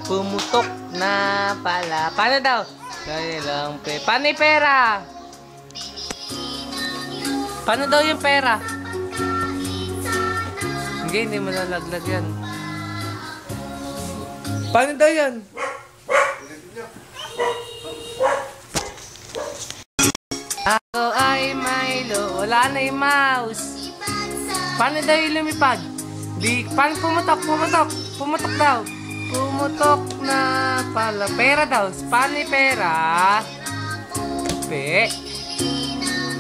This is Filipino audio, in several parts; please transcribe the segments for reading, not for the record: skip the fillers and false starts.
Pumutok na pala. Paano daw? Kaya lang paano yung pera? Paano daw yung pera? Hindi mo nalaglag yan. Paano daw yan? Ako ay Milo. Wala na yung mouse. Paano daw yung lumipad? Paano pumutok? Pumutok daw. Pumutok na pala. Pera daw. Paano yung pera?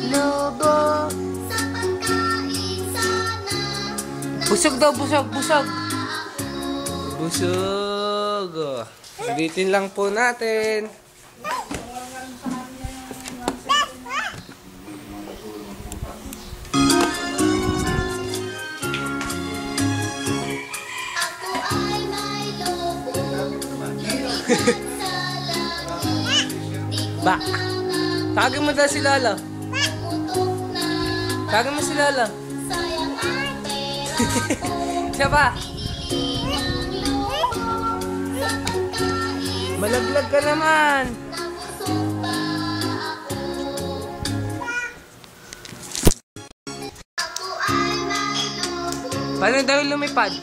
Lobo. Busog daw, busog. Busog. Ulitin lang po natin. Ba, tawagin mo daw si Lolo. Tawagin mo si Lolo. Siya ba? Malaglag ka naman. Paano daw lumipad?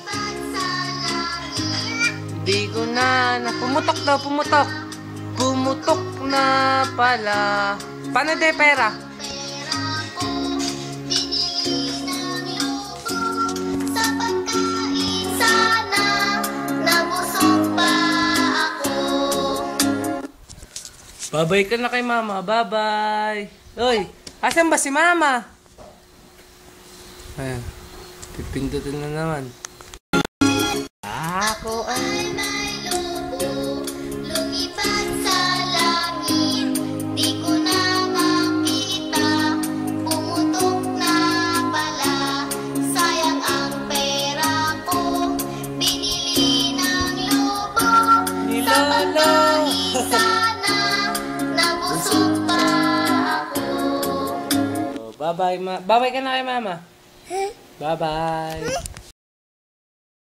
Di ko na. Pumutok daw, pumutok. Pumutok na pala. Paano daw pera? Babay ka na kay mama. Bye-bye. Uy, asan ba si mama? Ayan. Pipindutin na naman. Ako ay lumipad sa langit. Di ko na makita. Pumutok na pala. Sayang ang pera ko. Binili ng lobo. Ni Lolo. Bye-bye, Bye-bye ka na kay mama. Bye-bye.